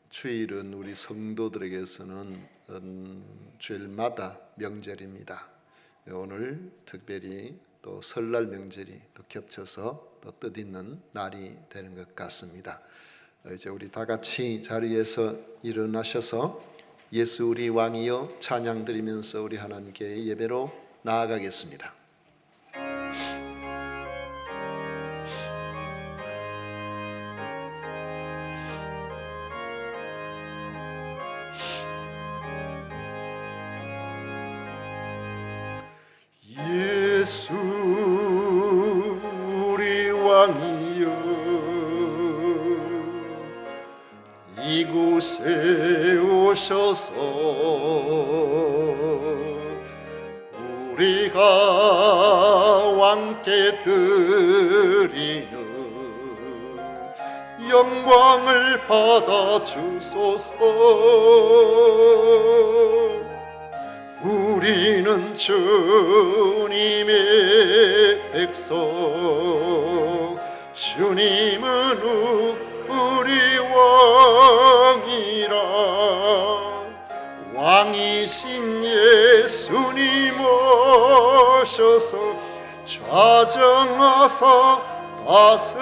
주일은 우리 성도들에게서는 주일마다 명절입니다. 오늘 특별히 또 설날 명절이 또 겹쳐서 또 뜻있는 날이 되는 것 같습니다. 이제 우리 다 같이 자리에서 일어나셔서 예수 우리 왕이여 찬양 드리면서 우리 하나님께 예배로 나아가겠습니다. 예수 우리 왕이여 이곳에 오셔서 우리가 왕께 드리는 영광을 받아 주소서. 우리는 주님의 백성, 주님은 우리 왕이라. 왕이신 예수님 오셔서 좌정하사 다스리소서.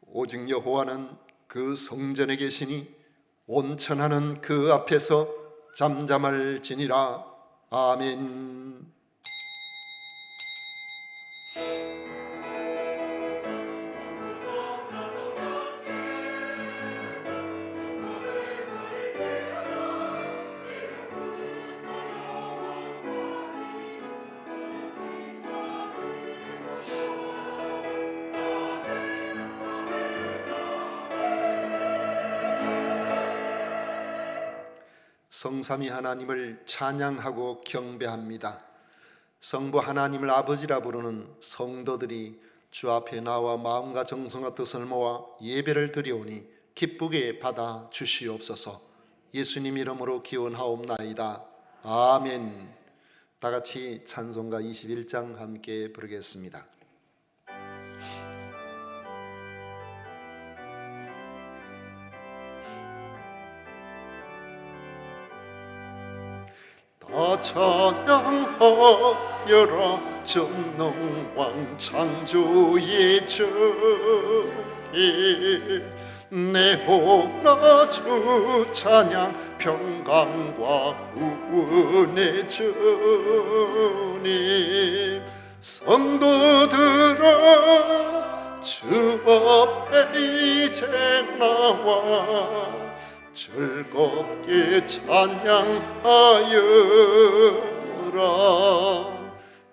오직 여호와는 그 성전에 계시니 온천하는 그 앞에서 잠잠할지니라. 아멘. 성삼위 하나님을 찬양하고 경배합니다. 성부 하나님을 아버지라 부르는 성도들이 주 앞에 나와 마음과 정성과 뜻을 모아 예배를 드리오니 기쁘게 받아 주시옵소서. 예수님 이름으로 기원하옵나이다. 아멘. 다 같이 찬송가 21장 함께 부르겠습니다. 다 찬양하여라 전능왕 창조의 주님. 내호라 주 찬양 평강과 구원의 주님. 성도들아 주 앞에 이제 나와 즐겁게 찬양하여라.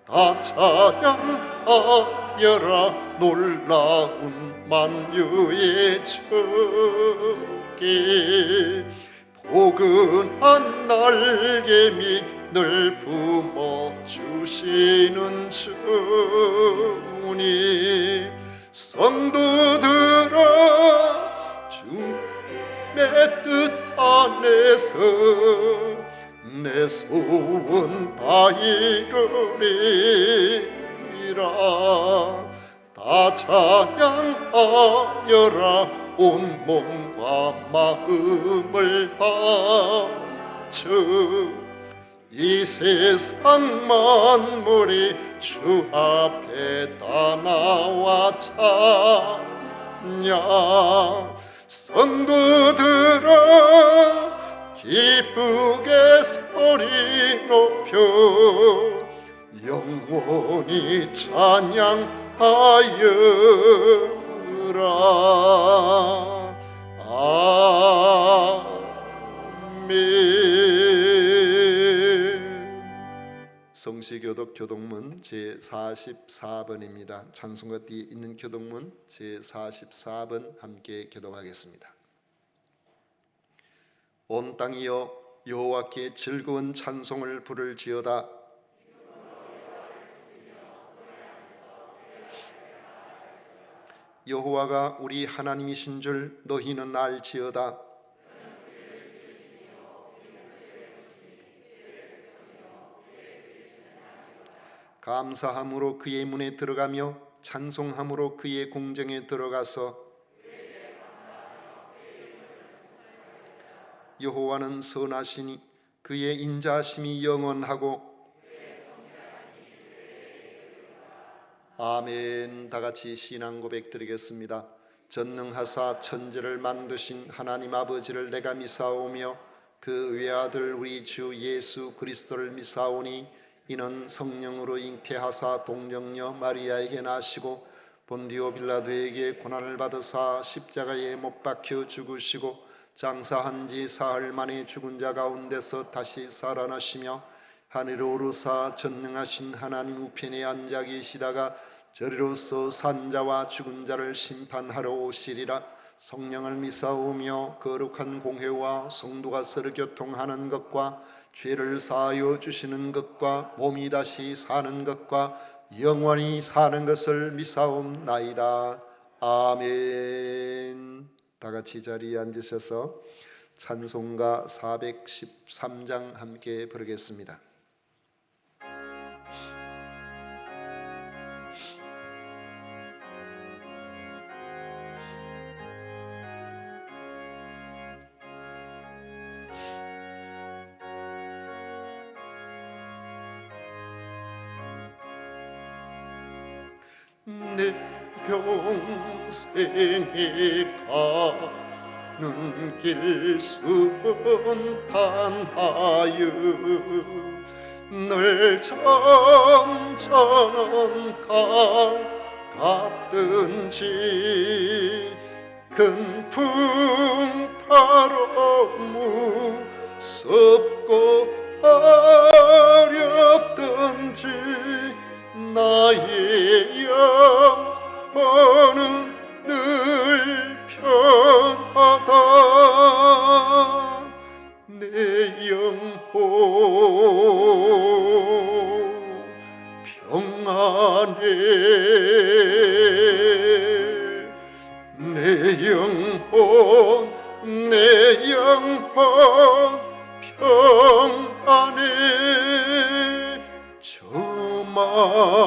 다 찬양하여라 놀라운 만유의 주께. 포근한 날개 밑을 품어주시는 주님. 성도들아 주 내 뜻 안에서 내 소원 다 이루리라. 다 찬양하여라 온 몸과 마음을 바쳐. 이 세상 만물이 주 앞에 다 나와 찬양. 성도들아 기쁘게 소리 높여 영원히 찬양하여라. 아멘. 성시교독 교독문 제44번입니다. 찬송가 뒤에 있는 교독문 제44번 함께 교독하겠습니다. 온 땅이여 여호와께 즐거운 찬송을 부를지어다. 여호와가 우리 하나님이신 줄 너희는 알지어다. 감사함으로 그의 문에 들어가며 찬송함으로 그의 공정에 들어가서 여호와는 선하시니 그의 인자하심이 영원하고. 아멘. 다 같이 신앙 고백 드리겠습니다. 전능하사 천지를 만드신 하나님 아버지를 내가 미사오며 그 외아들 우리 주 예수 그리스도를 미사오니 이는 성령으로 잉태하사 동정녀 마리아에게 나시고 본디오 빌라도에게 고난을 받으사 십자가에 못 박혀 죽으시고 장사한 지 사흘 만에 죽은 자 가운데서 다시 살아나시며 하늘로 오르사 전능하신 하나님 우편에 앉아 계시다가 저리로서 산자와 죽은 자를 심판하러 오시리라. 성령을 미사오며 거룩한 공회와 성도가 서로 교통하는 것과 죄를 사하여 주시는 것과 몸이 다시 사는 것과 영원히 사는 것을 미사옵나이다. 아멘. 다 같이 자리에 앉으셔서 찬송가 413장 함께 부르겠습니다. 내 평생에 가는 길 순탄하여 늘 점잖은 강 같든지 큰 풍파로 무섭고 어렵든지 나의 영혼은 늘 평하다. 내 영혼 평안해. 내 영혼 평안해.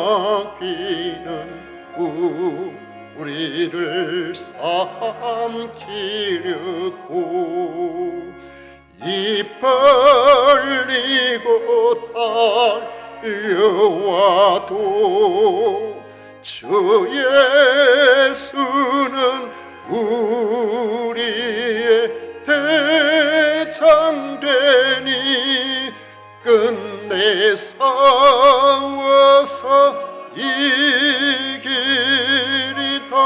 마귀는 우리를 삼키려고 입 벌리고 달려와도 주 예수는 우리의 대장되니 끝내 싸워서 이기리다.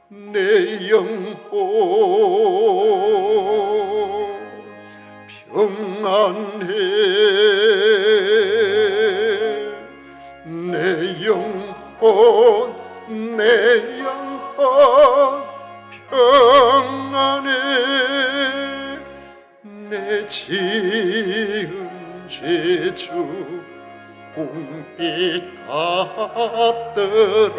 내 영혼 평안해. 내 영혼 평안해. 내 지은 죄주 공빛 같더라도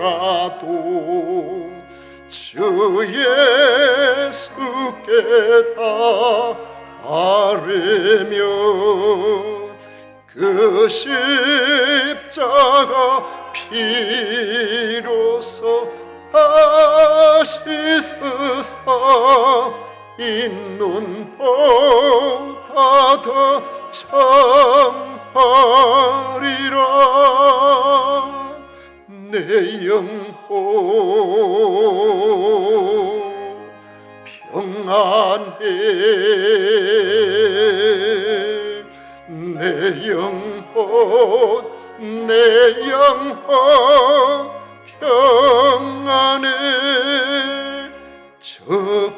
주 예수께 따르며 그 십자가 피로써 다시 쓰사 인눈보다 더 청하리라. 내 영혼 평안해. 내 영혼 평안해. 저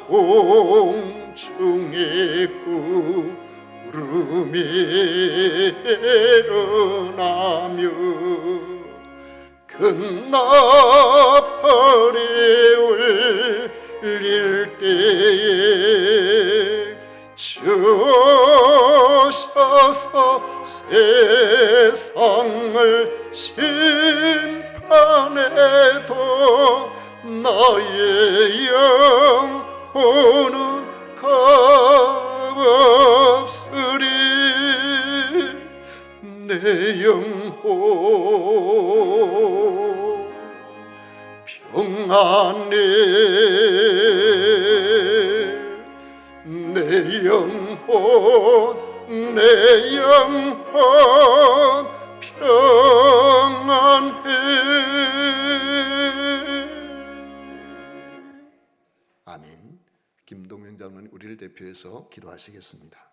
공중에 구름이 일어나며 큰 나팔이 울릴 때에 주셔서 세상을 심판해도 나의 영혼은 값없으리. 내 영혼 평안해 내 영혼 내 영혼 평안해. 아멘. 김동영 장로님 우리를 대표해서 기도하시겠습니다.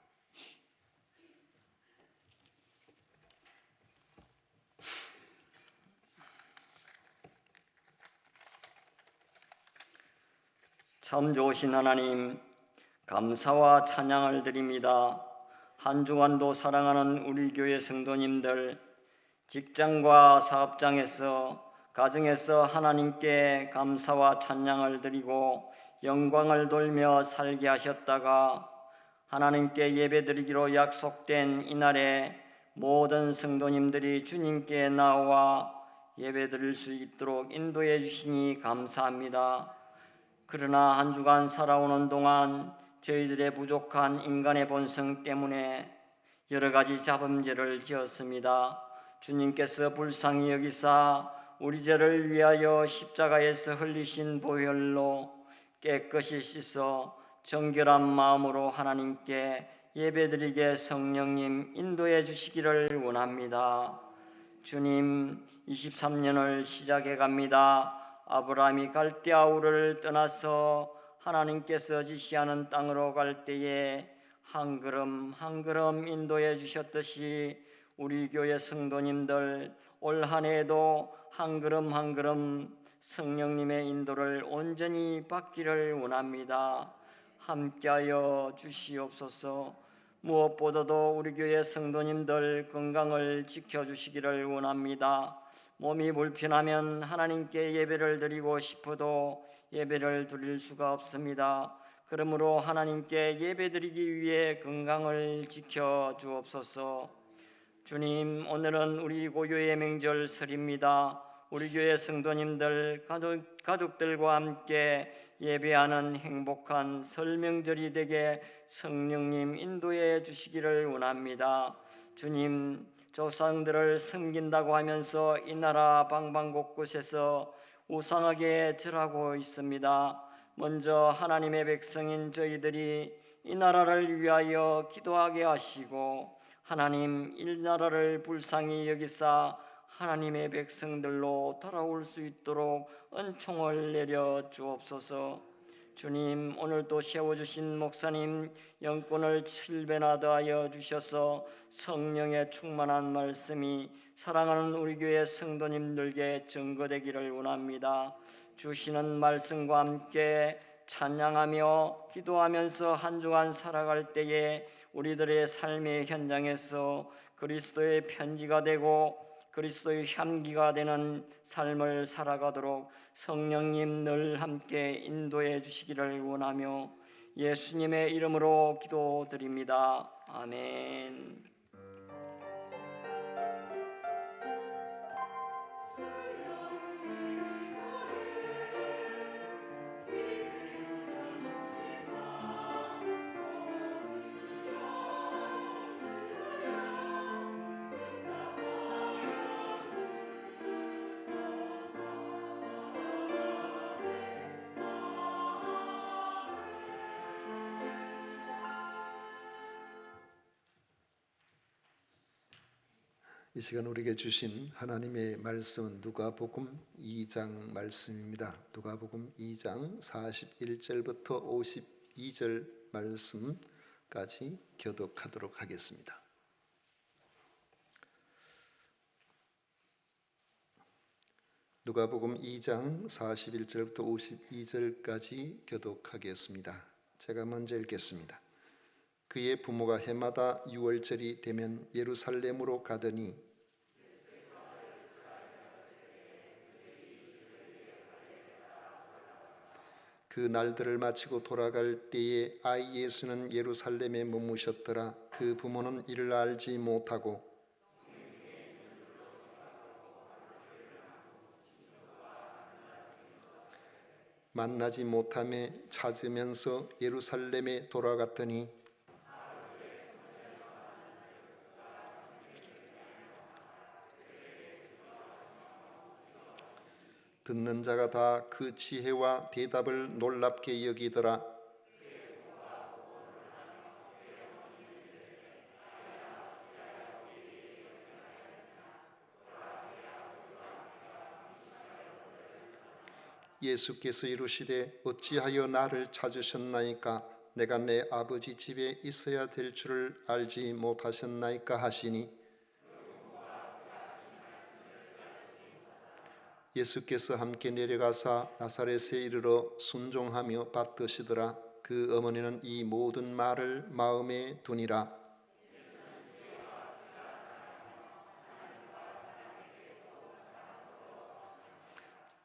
참 좋으신 하나님, 감사와 찬양을 드립니다. 한 주간도 사랑하는 우리 교회 성도님들, 직장과 사업장에서 가정에서 하나님께 감사와 찬양을 드리고 영광을 돌며 살게 하셨다가 하나님께 예배드리기로 약속된 이날에 모든 성도님들이 주님께 나와 예배드릴 수 있도록 인도해 주시니 감사합니다. 그러나 한 주간 살아오는 동안 저희들의 부족한 인간의 본성 때문에 여러 가지 잡음죄를 지었습니다. 주님께서 불쌍히 여기사 우리 죄를 위하여 십자가에서 흘리신 보혈로 깨끗이 씻어 정결한 마음으로 하나님께 예배드리게 성령님 인도해 주시기를 원합니다. 주님, 23년을 시작해 갑니다. 아브라함이 갈대아 우르를 떠나서 하나님께서 지시하는 땅으로 갈 때에 한 걸음 한 걸음 인도해 주셨듯이 우리 교회 성도님들 올 한 해에도 한 걸음 한 걸음 성령님의 인도를 온전히 받기를 원합니다. 함께하여 주시옵소서. 무엇보다도 우리 교회 성도님들 건강을 지켜주시기를 원합니다. 몸이 불편하면 하나님께 예배를 드리고 싶어도 예배를 드릴 수가 없습니다. 그러므로 하나님께 예배드리기 위해 건강을 지켜 주옵소서. 주님, 오늘은 우리 고교의 명절 설입니다. 우리 교회 성도님들 가족들과 함께 예배하는 행복한 설 명절이 되게 성령님 인도해 주시기를 원합니다. 주님, 조상들을 섬긴다고 하면서 이 나라 방방 곳곳에서 우상하게 절하고 있습니다. 먼저 하나님의 백성인 저희들이 이 나라를 위하여 기도하게 하시고 하나님 이 나라를 불쌍히 여기사 하나님의 백성들로 돌아올 수 있도록 은총을 내려 주옵소서. 주님, 오늘도 세워주신 목사님 영권을 7배나 더하여 주셔서 성령의 충만한 말씀이 사랑하는 우리 교회 성도님들에게 증거되기를 원합니다. 주시는 말씀과 함께 찬양하며 기도하면서 한 주간 살아갈 때에 우리들의 삶의 현장에서 그리스도의 편지가 되고 그리스도의 향기가 되는 삶을 살아가도록 성령님 늘 함께 인도해 주시기를 원하며 예수님의 이름으로 기도드립니다. 아멘. 이 시간 우리에게 주신 하나님의 말씀은 누가복음 2장 말씀입니다. 누가복음 2장 41절부터 52절 말씀까지 교독하도록 하겠습니다. 누가복음 2장 41절부터 52절까지 교독하겠습니다. 제가 먼저 읽겠습니다. 그의 부모가 해마다 6월절이 되면 예루살렘으로 가더니 그 날들을 마치고 돌아갈 때에 아이 예수는 예루살렘에 머무셨더라. 그 부모는 이를 알지 못하고 만나지 못하며 찾으면서 예루살렘에 돌아갔더니 듣는 자가 다 그 지혜와 대답을 놀랍게 여기더라. 예수께서 이르시되 어찌하여 나를 찾으셨나이까? 내가 내 아버지 집에 있어야 될 줄을 알지 못하셨나이까 하시니, 예수께서 함께 내려가사 나사렛에 이르러 순종하며 받드시더라. 그 어머니는 이 모든 말을 마음에 두니라.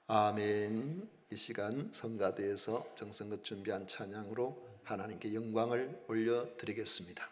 아멘. 이 시간 성가대에서 정성껏 준비한 찬양으로 하나님께 영광을 올려드리겠습니다.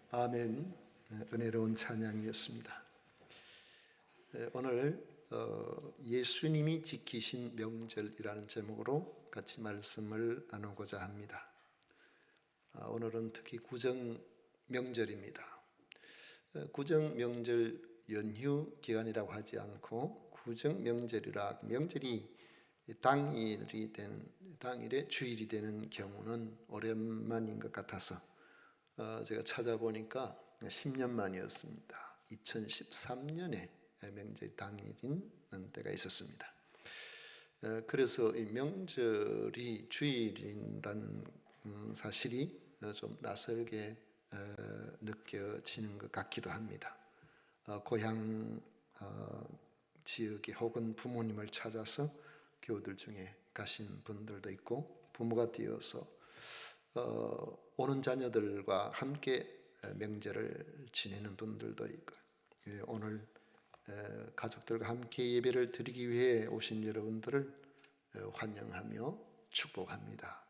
아멘. 은혜로운 찬양이었습니다. 오늘 예수님이 지키신 명절이라는 제목으로 같이 말씀을 나누고자 합니다. 오늘은 특히 구정 명절입니다. 구정 명절 연휴 기간이라고 하지 않고 구정 명절이라 명절이 당일에 주일이 되는 경우는 오랜만인 것 같아서 제가 찾아보니까 10년 만이었습니다. 2013년에 명절 당일인 때가 있었습니다. 그래서 이 명절이 주일이라는 사실이 좀 낯설게 느껴지는 것 같기도 합니다. 고향 지역에 혹은 부모님을 찾아서 교우들 중에 가신 분들도 있고 부모가 되어서 오는 자녀들과 함께 명절을 지내는 분들도 있고 오늘 가족들과 함께 예배를 드리기 위해 오신 여러분들을 환영하며 축복합니다.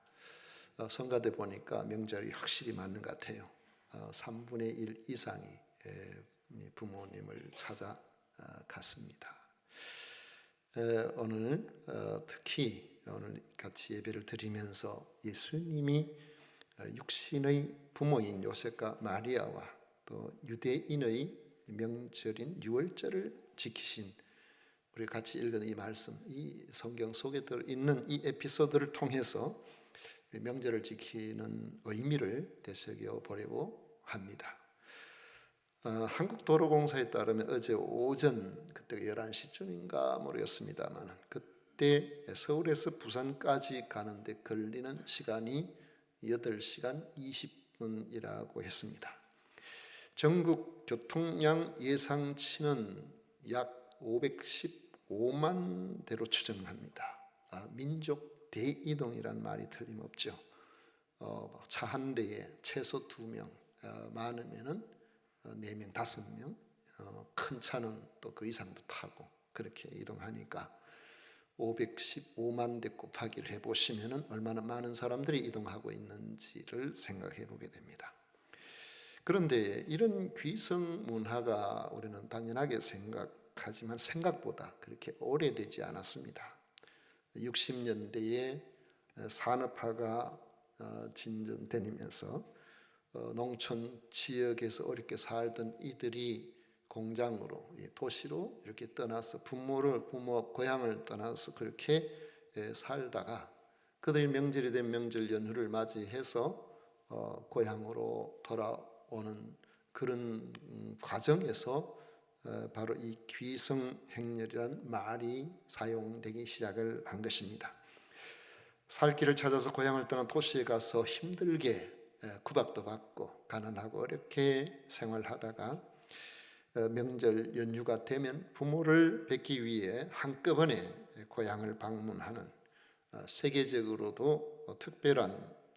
성가대 보니까 명절이 확실히 맞는 것 같아요. 3분의 1 이상이 부모님을 찾아갔습니다. 오늘 특히 오늘 같이 예배를 드리면서 예수님이 육신의 부모인 요셉과 마리아와 또 유대인의 명절인 유월절을 지키신 우리 같이 읽은 이 말씀, 이 성경 속에 들어있는 이 에피소드를 통해서 명절을 지키는 의미를 되새겨 보려고 합니다. 한국도로공사에 따르면 어제 오전 그때 11시쯤인가 모르겠습니다만 그때 서울에서 부산까지 가는데 걸리는 시간이 8시간 20분이라고 했습니다. 전국 교통량 예상치는 약 515만 대로 추정합니다. 민족 대이동이란 말이 틀림없죠. 차 한 대에 최소 2명, 많으면은 4명, 5명, 큰 차는 또 그 이상도 타고 그렇게 이동하니까 515만 대 곱하기를 해보시면 얼마나 많은 사람들이 이동하고 있는지를 생각해 보게 됩니다. 그런데 이런 귀성 문화가 우리는 당연하게 생각하지만 생각보다 그렇게 오래되지 않았습니다. 60년대에 산업화가 진전되면서 농촌 지역에서 어렵게 살던 이들이 공장으로 도시로 이렇게 떠나서 부모 고향을 떠나서 그렇게 살다가 그들이 명절이 된 명절 연휴를 맞이해서 고향으로 돌아오는 그런 과정에서 바로 이 귀성행렬이라는 말이 사용되기 시작을 한 것입니다. 살 길을 찾아서 고향을 떠난 도시에 가서 힘들게 구박도 받고 가난하고 어렵게 생활하다가 명절 연휴가 되면 부모를 뵙기 위해 한꺼번에 고향을 방문하는 세계적으로도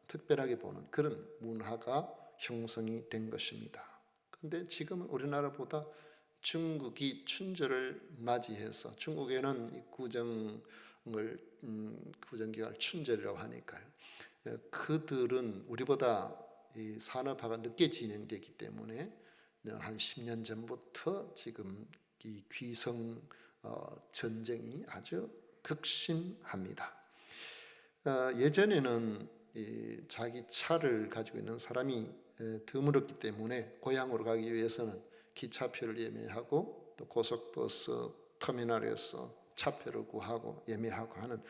특별하게 보는 그런 문화가 형성이 된 것입니다. 그런데 지금은 우리나라보다 중국이 춘절을 맞이해서 중국에는 이 구정기간을 춘절이라고 하니까요. 그들은 우리보다 이 산업화가 늦게 진행되기 때문에 한 10년 전부터 지금 이 귀성 전쟁이 아주 극심합니다. 예전에는 이 자기 차를 가지고 있는 사람이 드물었기 때문에 고향으로 가기 위해서는 기차표를 예매하고 또 고속버스 터미널에서 차표를 구하고 예매하고 하는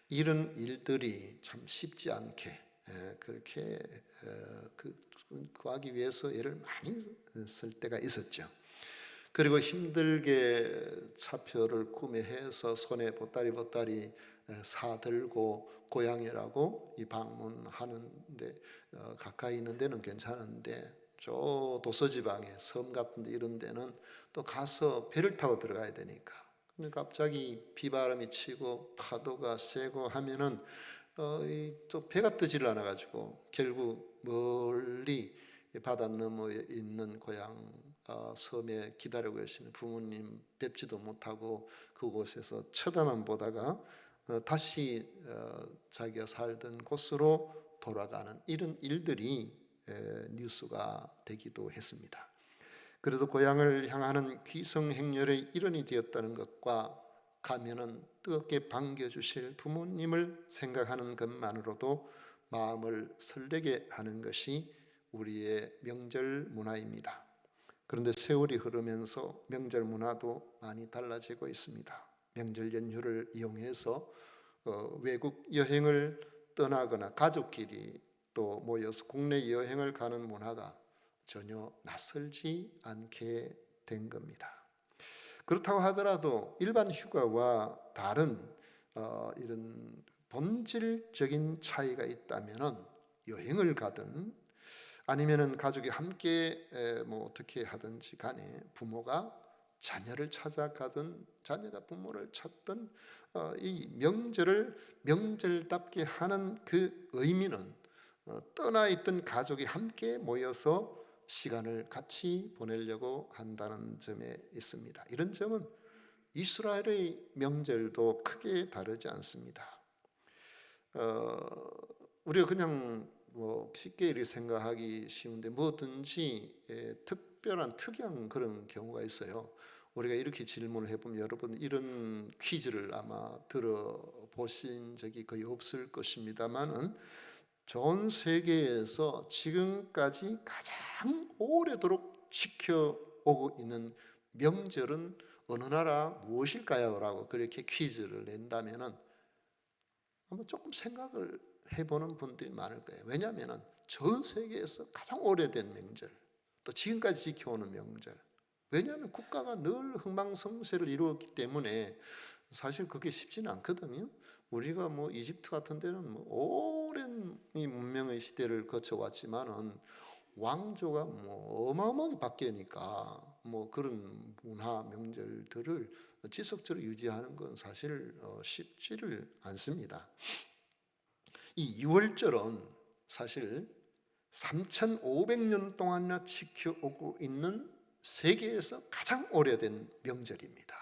이런 일들이 참 쉽지 않게 그렇게 구하기 위해서 애를 많이 쓸 때가 있었죠. 그리고 힘들게 차표를 구매해서 손에 보따리 사들고 고향이라고 이 방문하는데 가까이 있는 데는 괜찮은데 저 도서지방에 섬 같은 데 이런 데는 또 가서 배를 타고 들어가야 되니까 근데 갑자기 비바람이 치고 파도가 세고 하면은 또 배가 뜨질 않아 가지고 결국 멀리 바다 너머에 있는 고향 섬에 기다리고 계시는 부모님 뵙지도 못하고 그곳에서 쳐다만 보다가 다시 자기가 살던 곳으로 돌아가는 이런 일들이 뉴스가 되기도 했습니다. 그래도 고향을 향하는 귀성행렬의 일원이 되었다는 것과 가면은 뜨겁게 반겨주실 부모님을 생각하는 것만으로도 마음을 설레게 하는 것이 우리의 명절 문화입니다. 그런데 세월이 흐르면서 명절 문화도 많이 달라지고 있습니다. 명절 연휴를 이용해서 외국 여행을 떠나거나 가족끼리 또 모여서 국내 여행을 가는 문화가 전혀 낯설지 않게 된 겁니다. 그렇다고 하더라도 일반 휴가와 다른 이런 본질적인 차이가 있다면은 여행을 가든 아니면은 가족이 함께 뭐 어떻게 하든지 간에 부모가 자녀를 찾아가든 자녀가 부모를 찾든 이 명절을 명절답게 하는 그 의미는 떠나 있던 가족이 함께 모여서 시간을 같이 보내려고 한다는 점에 있습니다. 이런 점은 이스라엘의 명절도 크게 다르지 않습니다. 우리가 그냥 뭐 쉽게 이렇게 생각하기 쉬운데 뭐든지 특이한 그런 경우가 있어요. 우리가 이렇게 질문을 해보면 여러분 이런 퀴즈를 아마 들어보신 적이 거의 없을 것입니다만은 전 세계에서 지금까지 가장 오래도록 지켜오고 있는 명절은 어느 나라 무엇일까요? 라고 그렇게 퀴즈를 낸다면은 아마 조금 생각을 해보는 분들이 많을 거예요. 왜냐하면 전 세계에서 가장 오래된 명절, 또 지금까지 지켜오는 명절. 왜냐하면 국가가 늘 흥망성쇠를 이루었기 때문에 사실 그게 쉽지는 않거든요. 우리가 뭐 이집트 같은 데는 뭐 오랜 이 문명의 시대를 거쳐왔지만은 왕조가 뭐 어마어마하게 바뀌니까 뭐 그런 문화 명절들을 지속적으로 유지하는 건 사실 쉽지를 않습니다. 이 유월절은 사실 3,500년 동안이나 지켜오고 있는 세계에서 가장 오래된 명절입니다.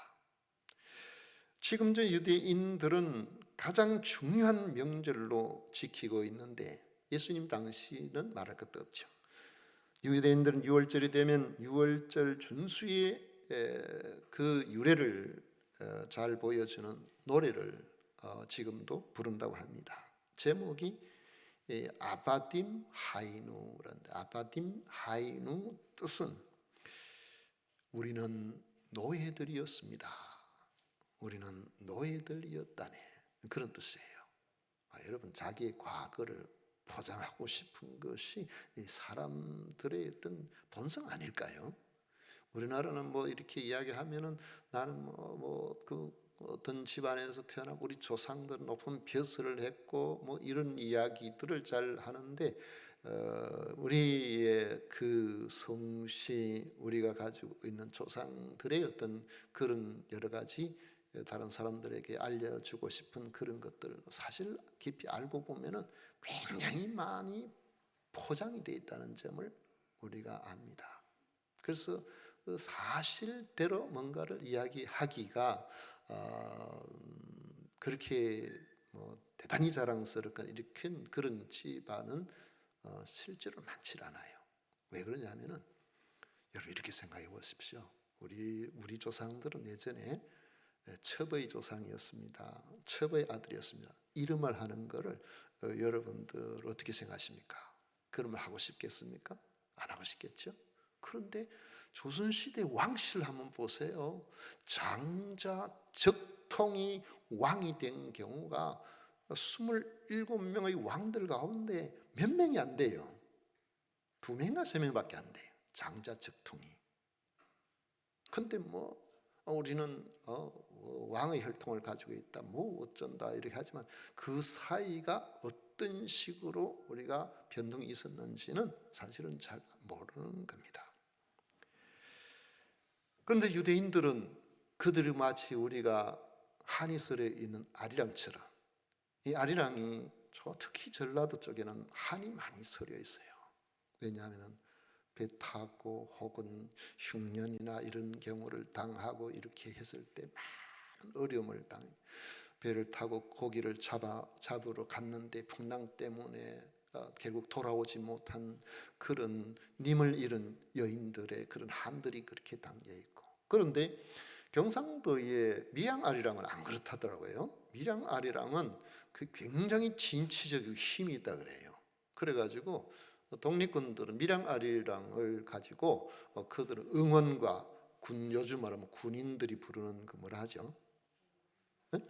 지금 저 유대인들은 가장 중요한 명절로 지키고 있는데 예수님 당시는 말할 것도 없죠. 유대인들은 유월절이 되면 유월절 준수의 그 유래를 잘 보여주는 노래를 지금도 부른다고 합니다. 제목이 아바딤 하이누라는데 아바딤 하이누 뜻은 우리는 노예들이었습니다. 우리는 노예들이었다네. 그런 뜻이에요. 여러분 자기의 과거를 포장하고 싶은 것이 사람들의 어떤 본성 아닐까요? 우리나라는 뭐 이렇게 이야기하면은 나는 그 어떤 집안에서 태어나고 우리 조상들 높은 벼슬을 했고 뭐 이런 이야기들을 잘 하는데 우리의 그 성씨 우리가 가지고 있는 조상들의 어떤 그런 여러 가지 다른 사람들에게 알려주고 싶은 그런 것들 사실 깊이 알고 보면은 굉장히 많이 포장이 되어 있다는 점을 우리가 압니다. 그래서 그 사실대로 뭔가를 이야기하기가 그렇게 뭐 대단히 자랑스럽거나 이렇게 그런 집안은 실제로 많지 않아요. 왜 그러냐면은 여러분 이렇게 생각해 보십시오. 우리 조상들은 예전에 첩의 조상이었습니다. 첩의 아들이었습니다. 이름을 하는 거를 여러분들 어떻게 생각하십니까? 그름을 하고 싶겠습니까? 안 하고 싶겠죠? 그런데 조선시대 왕실을 한번 보세요. 장자 적통이 왕이 된 경우가 27명의 왕들 가운데 몇 명이 안 돼요. 2명이나 3명밖에 안 돼요. 장자 적통이. 근데 뭐 우리는 왕의 혈통을 가지고 있다, 뭐 어쩐다 이렇게 하지만 그 사이가 어떤 식으로 우리가 변동이 있었는지는 사실은 잘 모르는 겁니다. 그런데 유대인들은 그들이 마치 우리가 한이설에 있는 아리랑처럼 이 아리랑이 특히 전라도 쪽에는 한이 많이 서려 있어요. 왜냐하면 배 타고 혹은 흉년이나 이런 경우를 당하고 이렇게 했을 때 많은 어려움을 배를 타고 고기를 잡으러 갔는데 풍랑 때문에 결국 돌아오지 못한 그런 님을 잃은 여인들의 그런 한들이 그렇게 담겨 있고, 그런데 경상도의 밀양아리랑은 안 그렇다더라고요. 밀양아리랑은 그 굉장히 진취적 힘이 있다 그래요. 그래가지고 독립군들은 밀양아리랑을 가지고 그들은 응원과 군, 요즘 말하면 군인들이 부르는 그 뭐라 하죠? 예?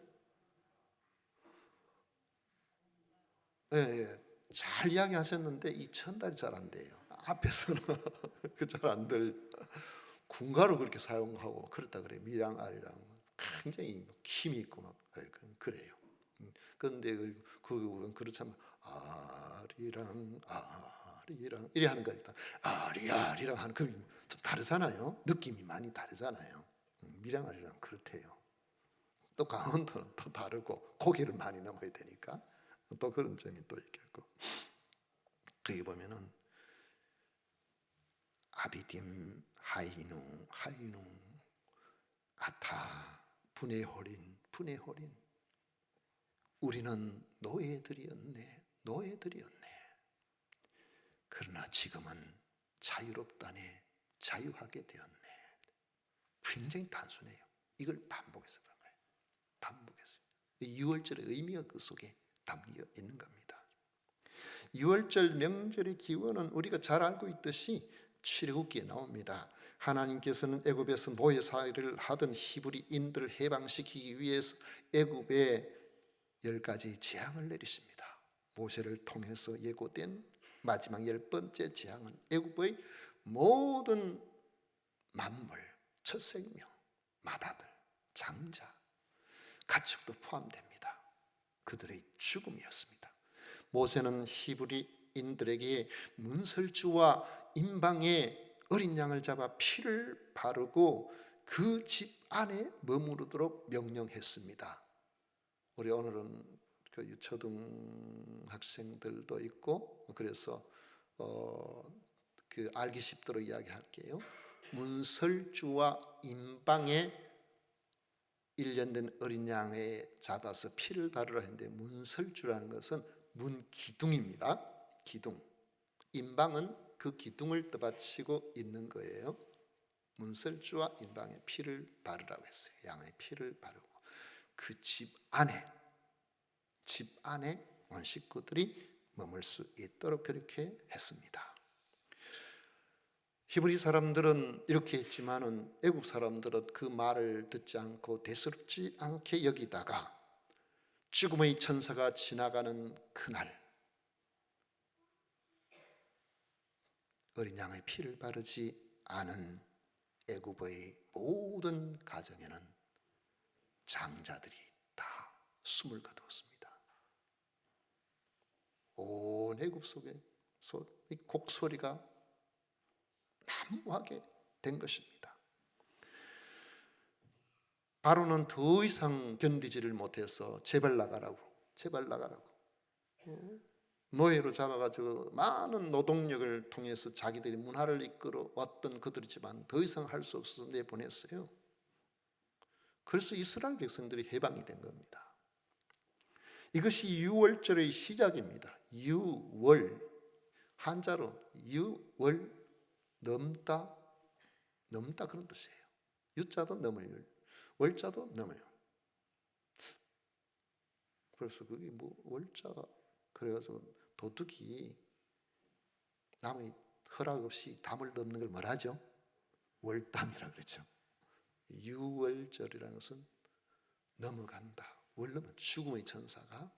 예, 잘 이야기하셨는데 이 전달이 잘 안 돼요. 앞에서는 그 잘 안 들. 군가로 그렇게 사용하고 그렇다 그래요. 밀양아리랑 굉장히 힘이 있고 막 그래요. 그런데 그건 그렇지만 아리랑 아리랑 이래 하는 거 있다. 아리아리랑 하는 그 좀 다르잖아요. 느낌이 많이 다르잖아요. 밀양아리랑 그렇대요. 또 강원도는 또 다르고 고개를 많이 넘어야 되니까 또 그런 점이 또 있겠고. 거기 보면은 아비딤 하이누 아타 분해호린 우리는 노예들이었네. 그러나 지금은 자유롭다네. 자유하게 되었네. 굉장히 단순해요. 이걸 반복해서 그런 거예요. 반복해서. 6월절의 의미가 그 속에 담겨 있는 겁니다. 6월절 명절의 기원은 우리가 잘 알고 있듯이 출애굽기에 나옵니다. 하나님께서는 애굽에서 노예 살이를 하던 히브리인들을 해방시키기 위해서 애굽에 10가지 재앙을 내리십니다. 모세를 통해서 예고된 마지막 10번째 재앙은 애굽의 모든 만물, 첫 생명, 마다들, 장자, 가축도 포함됩니다. 그들의 죽음이었습니다. 모세는 히브리인들에게 문설주와 임방의 어린 양을 잡아 피를 바르고 그 집 안에 머무르도록 명령했습니다. 우리 오늘은 그 초등학생들도 있고 그래서 그 알기 쉽도록 이야기할게요. 문설주와 임방에 1년 된 어린 양에 잡아서 피를 바르라 했는데 문설주라는 것은 문기둥입니다. 기둥. 임방은 그 기둥을 떠받치고 있는 거예요. 문설주와 임방에 피를 바르라고 했어요. 양의 피를 바르고 그 집 안에 온 식구들이 머물 수 있도록 그렇게 했습니다. 히브리 사람들은 이렇게 했지만은 애굽 사람들은 그 말을 듣지 않고 대수롭지 않게 여기다가 죽음의 천사가 지나가는 그날 어린 양의 피를 바르지 않은 애굽의 모든 가정에는 장자들이 다 숨을 거두었습니다. 온 애굽 속에 곡소리가 난무하게 된 것입니다. 바로는 더 이상 견디지를 못해서 제발 나가라고 노예로 잡아가지고 많은 노동력을 통해서 자기들이 문화를 이끌어 왔던 그들이지만 더 이상 할 수 없어서 내보냈어요. 그래서 이스라엘 백성들이 해방이 된 겁니다. 이것이 6월절의 시작입니다. 6월 한자로 6월 넘다 그런 뜻이에요. 유자도 넘을, 월자도 넘을. 그래서 그게 뭐 월자가 그래가지고 도둑이 남의 허락 없이 담을 넘는 걸 뭐라 하죠? 월담이라 그랬죠. 6월절이라는 것은 넘어간다. 원래는 죽음의 천사가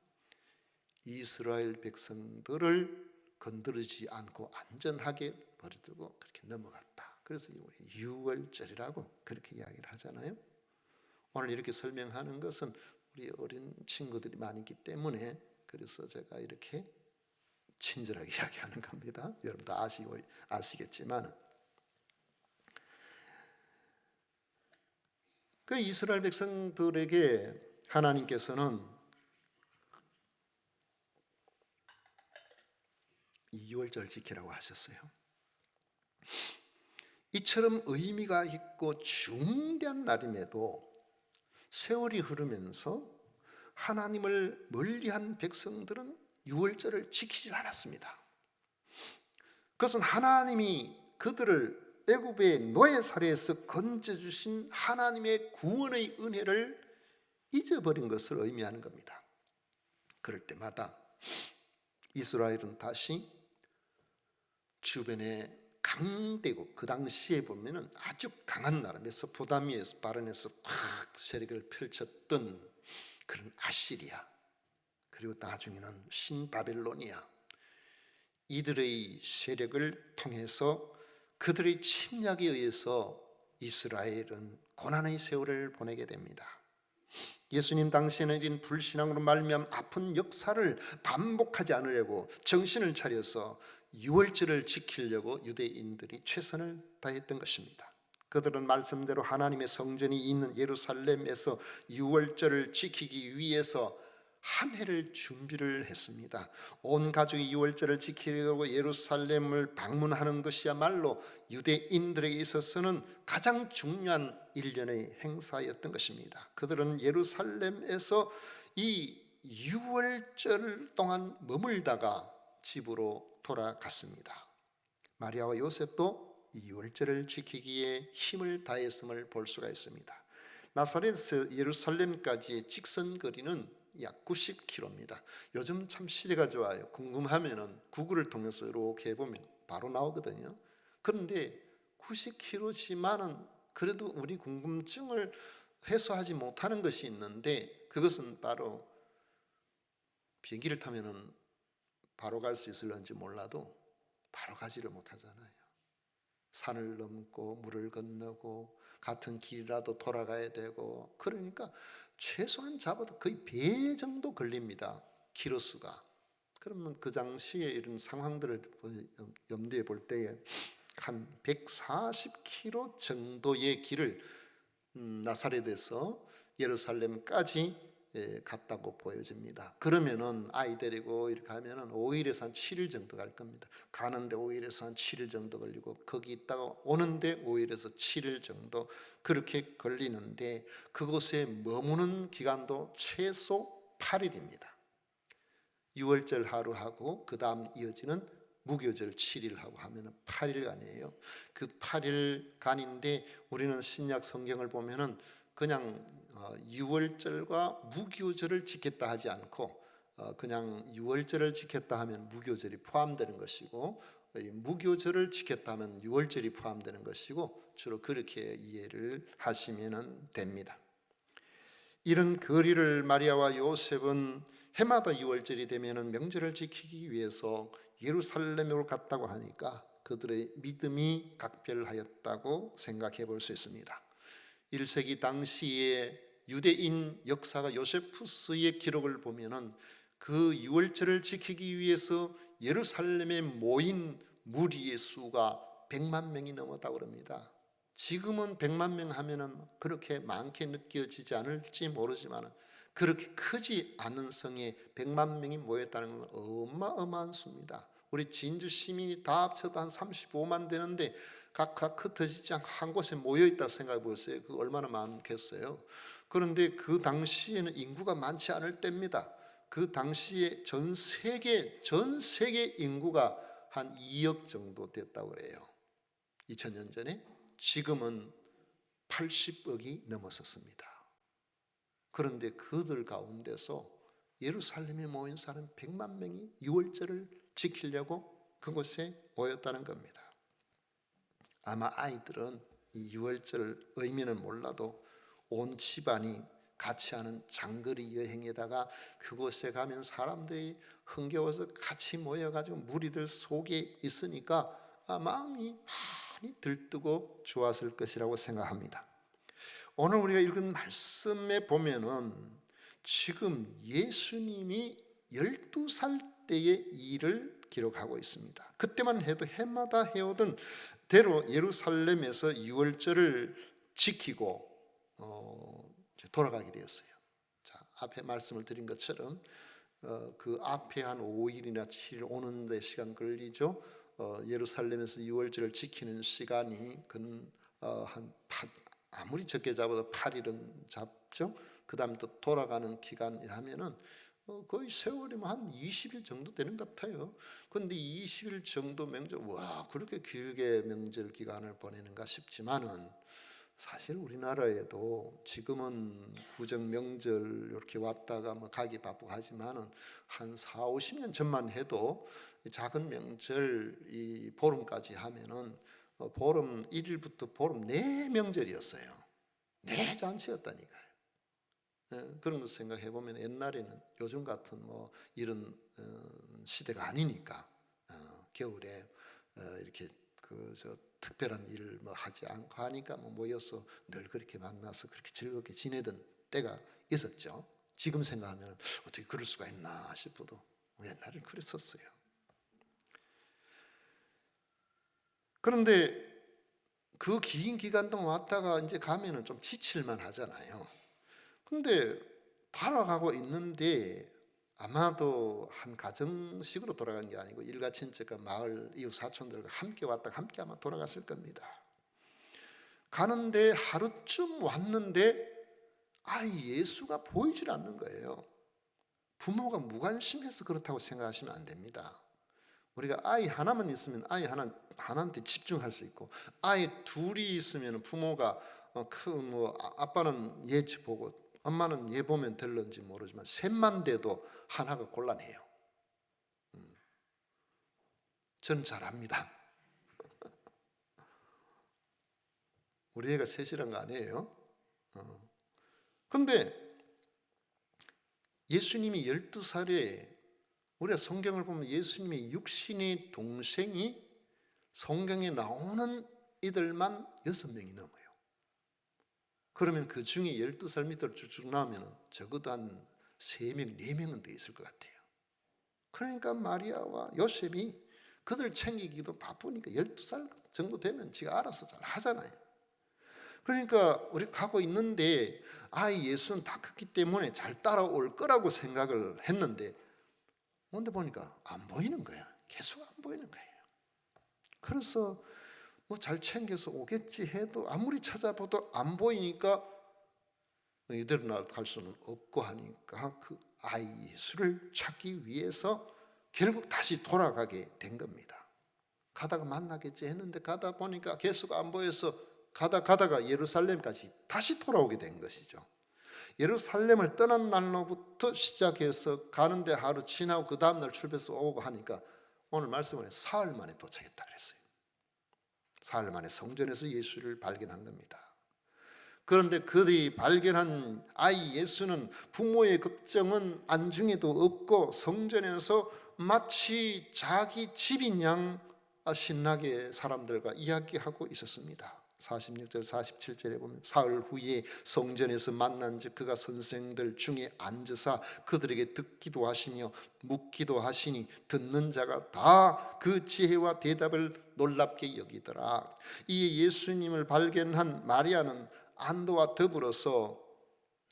이스라엘 백성들을 건드리지 않고 안전하게 버려두고 그렇게 넘어갔다. 그래서 6월절이라고 그렇게 이야기를 하잖아요. 오늘 이렇게 설명하는 것은 우리 어린 친구들이 많이 있기 때문에 그래서 제가 이렇게 친절하게 이야기하는 겁니다. 여러분도 아시겠지만 그 이스라엘 백성들에게 하나님께서는 이 6월절 지키라고 하셨어요. 이처럼 의미가 있고 중대한 날임에도 세월이 흐르면서 하나님을 멀리한 백성들은 6월절을 지키지 않았습니다. 그것은 하나님이 그들을 애굽의 노예살이에서 건져주신 하나님의 구원의 은혜를 잊어버린 것을 의미하는 겁니다. 그럴 때마다 이스라엘은 다시 주변에 강대국, 그 당시에 보면은 아주 강한 나라, 메소포타미아에서 바른에서 확 세력을 펼쳤던 그런 아시리아, 그리고 나중에는 신바벨로니아, 이들의 세력을 통해서 그들의 침략에 의해서 이스라엘은 고난의 세월을 보내게 됩니다. 예수님 당시에는 이런 불신앙으로 말미암아 아픈 역사를 반복하지 않으려고 정신을 차려서 유월절을 지키려고 유대인들이 최선을 다했던 것입니다. 그들은 말씀대로 하나님의 성전이 있는 예루살렘에서 유월절을 지키기 위해서 한 해를 준비를 했습니다. 온 가족이 유월절을 지키려고 예루살렘을 방문하는 것이야말로 유대인들에게 있어서는 가장 중요한 일련의 행사였던 것입니다. 그들은 예루살렘에서 이 유월절 동안 머물다가 집으로 돌아갔습니다. 마리아와 요셉도 이 유월절을 지키기에 힘을 다했음을 볼 수가 있습니다. 나사렛에서 예루살렘까지의 직선 거리는 약 90km입니다. 요즘 참 시대가 좋아요. 궁금하면은 구글을 통해서 이렇게 해보면 바로 나오거든요. 그런데 90km지만은 그래도 우리 궁금증을 해소하지 못하는 것이 있는데, 그것은 바로 비행기를 타면은 바로 갈 수 있을런지 몰라도 바로 가지를 못하잖아요. 산을 넘고 물을 건너고 같은 길이라도 돌아가야 되고, 그러니까 최소한 잡아도 거의 배 정도 걸립니다. 키로수가. 그러면 그 당시에 이런 상황들을 염두에 볼 때에 한 140km 정도의 길을 나사렛에서 예루살렘까지 갔다고 보여집니다. 그러면은 아이 데리고 이렇게 하면은 5일에서 한 7일 정도 갈 겁니다. 가는데 5일에서 한 7일 정도 걸리고, 거기 있다가 오는데 5일에서 7일 정도 그렇게 걸리는데, 그곳에 머무는 기간도 최소 8일입니다. 유월절 하루하고 그 다음 이어지는 무교절 7일하고 하면은 8일간이에요. 그 8일간인데 우리는 신약 성경을 보면은 그냥 유월절과 무교절을 지켰다 하지 않고 그냥 유월절을 지켰다 하면 무교절이 포함되는 것이고, 무교절을 지켰다 하면 유월절이 포함되는 것이고, 주로 그렇게 이해를 하시면 됩니다. 이런 거리를 마리아와 요셉은 해마다 유월절이 되면 명절을 지키기 위해서 예루살렘으로 갔다고 하니까 그들의 믿음이 각별하였다고 생각해 볼 수 있습니다. 1세기 당시에 유대인 역사가 요세푸스의 기록을 보면은 그 유월절을 지키기 위해서 예루살렘에 모인 무리의 수가 100만 명이 넘었다고 합니다. 지금은 100만 명 하면은 그렇게 많게 느껴지지 않을지 모르지만 그렇게 크지 않은 성에 100만 명이 모였다는 건 어마어마한 수입니다. 우리 진주 시민이 다 합쳐도 한 35만 되는데 각각 흩어지지 않고 한 곳에 모여있다고 생각해 보세요. 그 얼마나 많겠어요. 그런데 그 당시에는 인구가 많지 않을 때입니다. 그 당시에 전 세계 인구가 한 2억 정도 됐다고 그래요. 2000년 전에. 지금은 80억이 넘었었습니다. 그런데 그들 가운데서 예루살렘에 모인 사람 100만 명이 유월절을 지키려고 그곳에 모였다는 겁니다. 아마 아이들은 이 유월절 의미는 몰라도 온 집안이 같이 하는 장거리 여행에다가 그곳에 가면 사람들이 흥겨워서 같이 모여가지고 무리들 속에 있으니까 마음이 많이 들뜨고 좋았을 것이라고 생각합니다. 오늘 우리가 읽은 말씀에 보면은 지금 예수님이 12살 때의 일을 기록하고 있습니다. 그때만 해도 해마다 해오던 대로 예루살렘에서 유월절을 지키고 돌아가게 되었어요. 자, 앞에 말씀을 드린 것처럼 그 앞에 한 5일이나 7일 오는 데 시간 걸리죠. 예루살렘에서 유월절을 지키는 시간이 아무리 적게 잡아도 8일은 잡죠. 그 다음에 또 돌아가는 기간이라면은 거의 세월이 한 20일 정도 되는 것 같아요. 그런데 20일 정도 명절, 와 그렇게 길게 명절 기간을 보내는가 싶지만은 사실 우리나라에도 지금은 구정 명절 이렇게 왔다가 뭐 가기 바쁘고 하지만은 한 4, 50년 전만 해도 이 작은 명절 이 보름까지 하면은 보름 1일부터 보름 내 명절이었어요. 내 잔치였다니까요. 그런 거 생각해 보면 옛날에는 요즘 같은 뭐 이런 시대가 아니니까 겨울에 이렇게 저 특별한 일을 뭐 하지 않고 하니까 뭐 모여서 늘 그렇게 만나서 그렇게 즐겁게 지내던 때가 있었죠. 지금 생각하면 어떻게 그럴 수가 있나 싶어도 옛날엔 그랬었어요. 그런데 그 긴 기간 동안 왔다가 이제 가면은 좀 지칠만 하잖아요. 근데 돌아가고 있는데 아마도 한 가정식으로 돌아간 게 아니고 일가 친척과 마을 이웃 사촌들과 함께 왔다가 함께 아마 돌아갔을 겁니다. 가는데 하루쯤 왔는데 예수가 보이질 않는 거예요. 부모가 무관심해서 그렇다고 생각하시면 안 됩니다. 우리가 아이 하나만 있으면 아이 하나한테 집중할 수 있고, 아이 둘이 있으면 부모가 아빠는 얘 보고 엄마는 얘 보면 될런지 모르지만 셋만 돼도 하나가 곤란해요. 저는 잘합니다. 우리 애가 셋이란 거 아니에요? 그런데 예수님이 12살에 우리가 성경을 보면 예수님의 육신의 동생이 성경에 나오는 이들만 6명이 넘어요. 그러면 그 중에 12살 밑으로 쭉쭉 나오면 적어도 한 3명, 4명은 더 있을 것 같아요. 그러니까 마리아와 요셉이 그들 챙기기도 바쁘니까 12살 정도 되면 지가 알아서 잘 하잖아요. 그러니까 우리 가고 있는데 예수는 다 컸기 때문에 잘 따라올 거라고 생각을 했는데 근데 보니까 안 보이는 거야. 계속 안 보이는 거예요. 그래서 뭐 잘 챙겨서 오겠지 해도 아무리 찾아봐도 안 보이니까 이대로 갈 수는 없고 하니까 그 아이 예수를 찾기 위해서 결국 다시 돌아가게 된 겁니다. 가다가 만나겠지 했는데 가다 보니까 계속 안 보여서 가다가 예루살렘까지 다시 돌아오게 된 것이죠. 예루살렘을 떠난 날로부터 시작해서 가는데 하루 지나고 그 다음날 출발해서 오고 하니까 오늘 말씀을 사흘 만에 도착했다 그랬어요. 사흘 만에 성전에서 예수를 발견한 겁니다. 그런데 그들이 발견한 아이 예수는 부모의 걱정은 안중에도 없고 성전에서 마치 자기 집인 양 신나게 사람들과 이야기하고 있었습니다. 46절 47절에 보면 사흘 후에 성전에서 만난즉 그가 선생들 중에 앉으사 그들에게 듣기도 하시며 묻기도 하시니 듣는 자가 다 그 지혜와 대답을 놀랍게 여기더라. 이 예수님을 발견한 마리아는 안도와 더불어서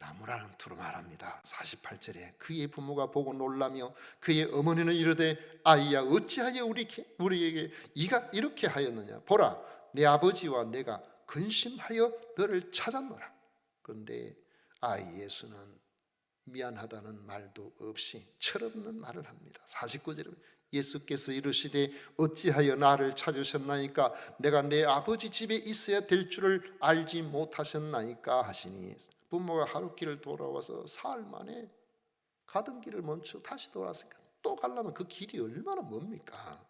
나무라는 투로 말합니다. 48절에 그의 부모가 보고 놀라며 그의 어머니는 이르되 아이야 어찌하여 우리에게 이가 이렇게 하였느냐. 보라 내 아버지와 내가 근심하여 너를 찾았노라. 그런데 아이 예수는 미안하다는 말도 없이 철없는 말을 합니다. 49절에 예수께서 이르시되 어찌하여 나를 찾으셨나이까 내가 내 아버지 집에 있어야 될 줄을 알지 못하셨나이까 하시니 부모가 하루길을 돌아와서 사흘 만에 가던 길을 멈춰 다시 돌아왔으니까 또 가려면 그 길이 얼마나 멉니까?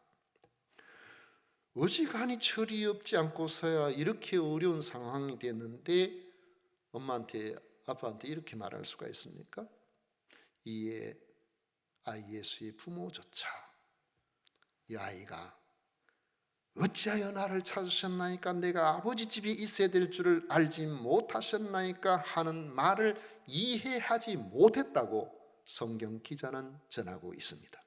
어지간히 철이 없지 않고서야 이렇게 어려운 상황이 됐는데 엄마한테 아빠한테 이렇게 말할 수가 있습니까? 이에 아이 예수의 부모조차 이 아이가 어찌하여 나를 찾으셨나이까 내가 아버지 집에 있어야 될 줄을 알지 못하셨나이까 하는 말을 이해하지 못했다고 성경 기자는 전하고 있습니다.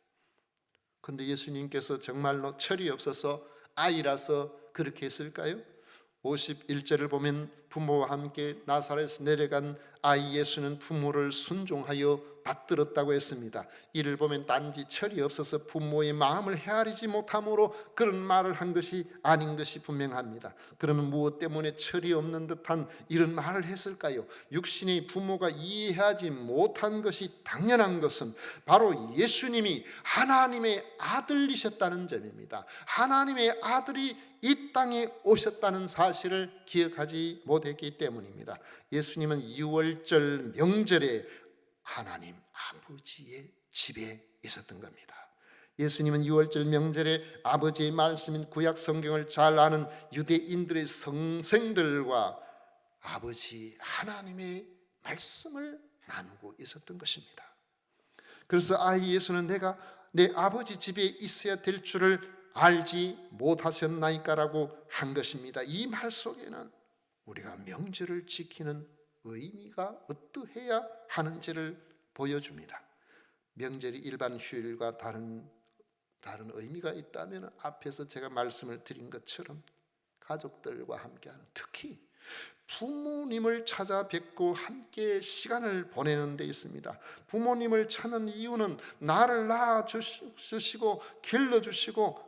그런데 예수님께서 정말로 철이 없어서 아이라서 그렇게 했을까요? 51절을 보면 부모와 함께 나사렛에서 내려간 아이 예수는 부모를 순종하여 받들었다고 했습니다. 이를 보면 단지 철이 없어서 부모의 마음을 헤아리지 못함으로 그런 말을 한 것이 아닌 것이 분명합니다. 그러면 무엇 때문에 철이 없는 듯한 이런 말을 했을까요? 육신의 부모가 이해하지 못한 것이 당연한 것은 바로 예수님이 하나님의 아들이셨다는 점입니다. 하나님의 아들이 이 땅에 오셨다는 사실을 기억하지 못했기 때문입니다. 예수님은 유월절 명절에 하나님 아버지의 집에 있었던 겁니다. 예수님은 유월절 명절에 아버지의 말씀인 구약 성경을 잘 아는 유대인들의 성생들과 아버지 하나님의 말씀을 나누고 있었던 것입니다. 그래서 아이 예수는 내가 내 아버지 집에 있어야 될 줄을 알지 못하셨나이까라고 한 것입니다. 이 말 속에는 우리가 명절을 지키는 의미가 어떠해야 하는지를 보여줍니다. 명절이 일반 휴일과 다른 의미가 있다면 앞에서 제가 말씀을 드린 것처럼 가족들과 함께하는, 특히 부모님을 찾아뵙고 함께 시간을 보내는 데 있습니다. 부모님을 찾는 이유는 나를 낳아주시고 길러주시고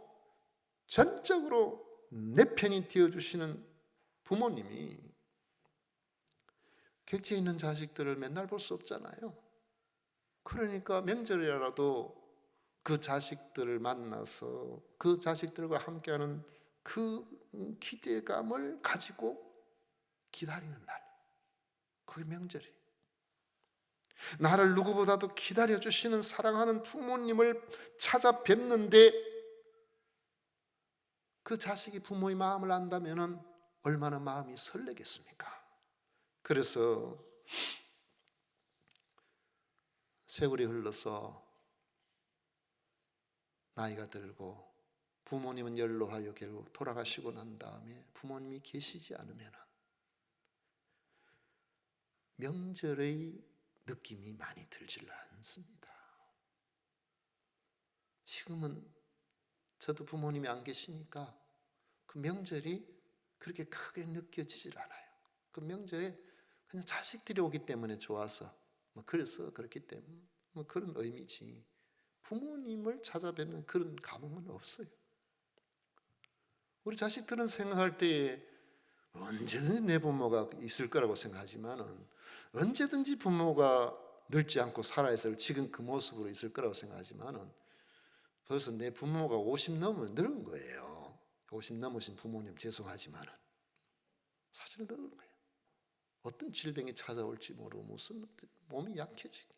전적으로 내 편이 되어주시는 부모님이 객지에 있는 자식들을 맨날 볼 수 없잖아요. 그러니까 명절이라도 그 자식들을 만나서 그 자식들과 함께하는 그 기대감을 가지고 기다리는 날, 그게 명절이에요. 나를 누구보다도 기다려주시는 사랑하는 부모님을 찾아뵙는데 그 자식이 부모의 마음을 안다면 얼마나 마음이 설레겠습니까? 그래서 세월이 흘러서 나이가 들고 부모님은 연로하여 결국 돌아가시고 난 다음에 부모님이 계시지 않으면 명절의 느낌이 많이 들질 않습니다. 지금은 저도 부모님이 안 계시니까 그 명절이 그렇게 크게 느껴지질 않아요. 그 명절에 그냥 자식들이 오기 때문에 좋아서 그래서 그렇기 때문에 그런 의미지 부모님을 찾아뵙는 그런 감흥은 없어요. 우리 자식들은 생각할 때에 언제든지 내 부모가 있을 거라고 생각하지만은 언제든지 부모가 늙지 않고 살아있을 지금 그 모습으로 있을 거라고 생각하지만은 벌써 내 부모가 50 넘으면 늙은 거예요. 50 넘으신 부모님 죄송하지만은 사실 늙은 거예요. 어떤 질병이 찾아올지 모르고 무슨 몸이 약해지고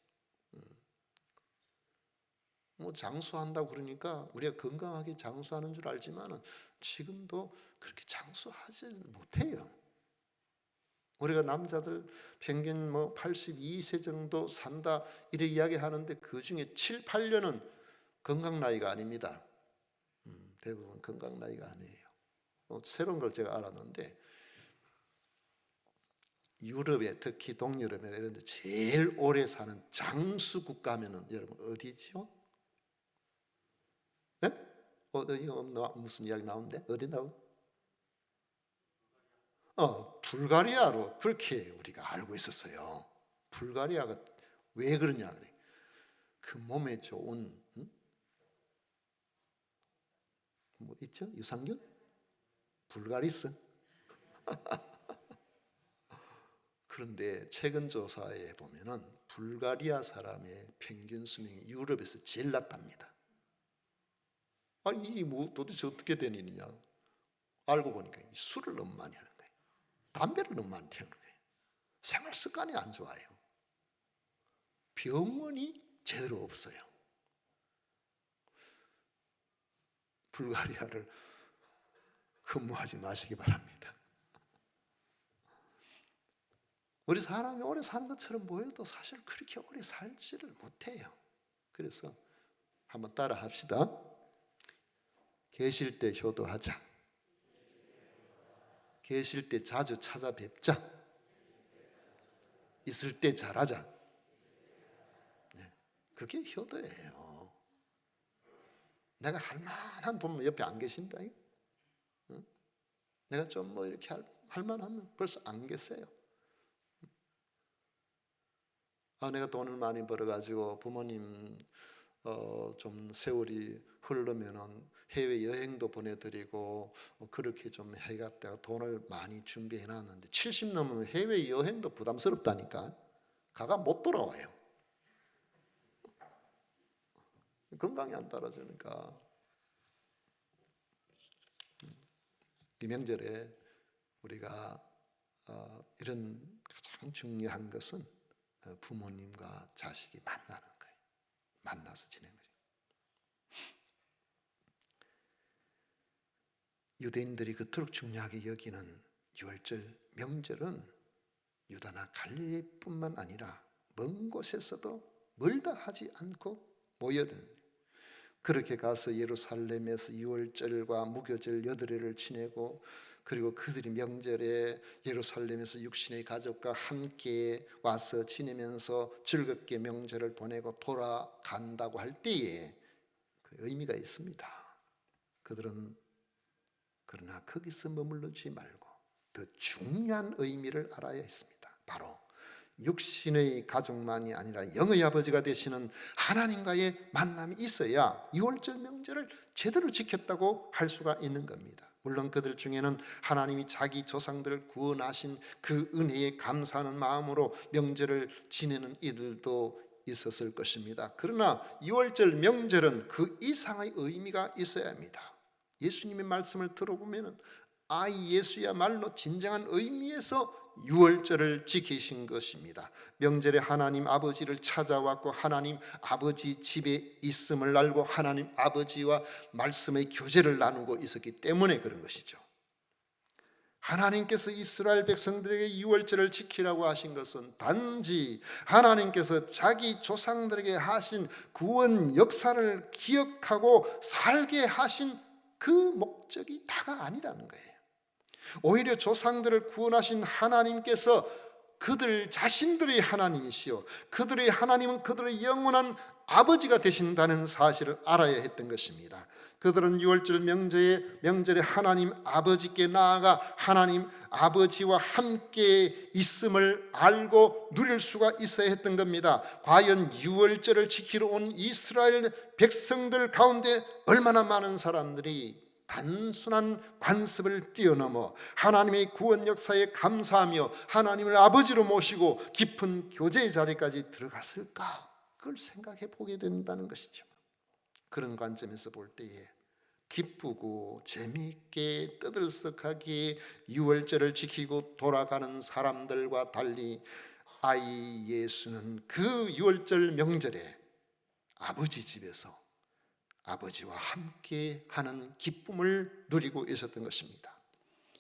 뭐 장수한다고 그러니까 우리가 건강하게 장수하는 줄 알지만은 지금도 그렇게 장수하지 못해요. 우리가 남자들 평균 82세 정도 산다 이래 이야기하는데 그 중에 7, 8년은 건강 나이가 아닙니다. 대부분 건강 나이가 아니에요. 새로운 걸 제가 알았는데 유럽에 특히 동유럽에 이런 데 제일 오래 사는 장수 국가면은 여러분 어디죠? 네? 무슨 이야기 나오는데? 어디 나오? 불가리아로 그렇게 우리가 알고 있었어요. 불가리아가 왜 그러냐? 그 몸에 좋은 뭐 있죠? 유산균? 불가리스. 그런데 최근 조사에 보면은 불가리아 사람의 평균 수명이 유럽에서 제일 낮답니다. 아니 이게 뭐 도대체 어떻게 된 일이냐? 알고 보니까 술을 너무 많이 하는 거예요. 담배를 너무 많이 피우는 거예요. 생활 습관이 안 좋아요. 병원이 제대로 없어요. 불가리아를 흠모하지 마시기 바랍니다. 우리 사람이 오래 산 것처럼 보여도 사실 그렇게 오래 살지를 못해요. 그래서 한번 따라 합시다. 계실 때 효도하자. 계실 때 자주 찾아뵙자. 있을 때 잘하자. 그게 효도예요. 내가 할 만한 부모 옆에 안 계신다. 내가 좀 이렇게 할 만하면 벌써 안 계세요. 내가 돈을 많이 벌어가지고 부모님 좀 세월이 흐르면은 해외 여행도 보내드리고 그렇게 좀 해갔다가 돈을 많이 준비해놨는데 70 넘으면 해외 여행도 부담스럽다니까. 가가 못 돌아와요. 건강이 안 따라주니까. 이 명절에 우리가 이런 가장 중요한 것은 부모님과 자식이 만나는 거예요. 만나서 지내는 거예요. 유대인들이 그토록 중요하게 여기는 유월절 명절은 유다나 갈릴리뿐만 아니라 먼 곳에서도 멀다 하지 않고 모여드는 거예요. 그렇게 가서 예루살렘에서 유월절과 무교절 8일을 지내고, 그리고 그들이 명절에 예루살렘에서 육신의 가족과 함께 와서 지내면서 즐겁게 명절을 보내고 돌아간다고 할 때에 그 의미가 있습니다. 그들은 그러나 거기서 머물르지 말고 더 중요한 의미를 알아야 했습니다. 바로 육신의 가족만이 아니라 영의 아버지가 되시는 하나님과의 만남이 있어야 유월절 명절을 제대로 지켰다고 할 수가 있는 겁니다. 물론 그들 중에는 하나님이 자기 조상들을 구원하신 그 은혜에 감사하는 마음으로 명절을 지내는 이들도 있었을 것입니다. 그러나 유월절 명절은 그 이상의 의미가 있어야 합니다. 예수님의 말씀을 들어보면 예수야말로 진정한 의미에서 유월절을 지키신 것입니다. 명절에 하나님 아버지를 찾아왔고 하나님 아버지 집에 있음을 알고 하나님 아버지와 말씀의 교제를 나누고 있었기 때문에 그런 것이죠. 하나님께서 이스라엘 백성들에게 유월절을 지키라고 하신 것은 단지 하나님께서 자기 조상들에게 하신 구원 역사를 기억하고 살게 하신 그 목적이 다가 아니라는 거예요. 오히려 조상들을 구원하신 하나님께서 그들 자신들의 하나님이시요 그들의 하나님은 그들의 영원한 아버지가 되신다는 사실을 알아야 했던 것입니다. 그들은 유월절 명절에 하나님 아버지께 나아가 하나님 아버지와 함께 있음을 알고 누릴 수가 있어야 했던 겁니다. 과연 유월절을 지키러 온 이스라엘 백성들 가운데 얼마나 많은 사람들이 단순한 관습을 뛰어넘어 하나님의 구원 역사에 감사하며 하나님을 아버지로 모시고 깊은 교제의 자리까지 들어갔을까? 그걸 생각해 보게 된다는 것이죠. 그런 관점에서 볼 때에 기쁘고 재미있게 떠들썩하게 유월절을 지키고 돌아가는 사람들과 달리 아이 예수는 그 유월절 명절에 아버지 집에서 아버지와 함께 하는 기쁨을 누리고 있었던 것입니다.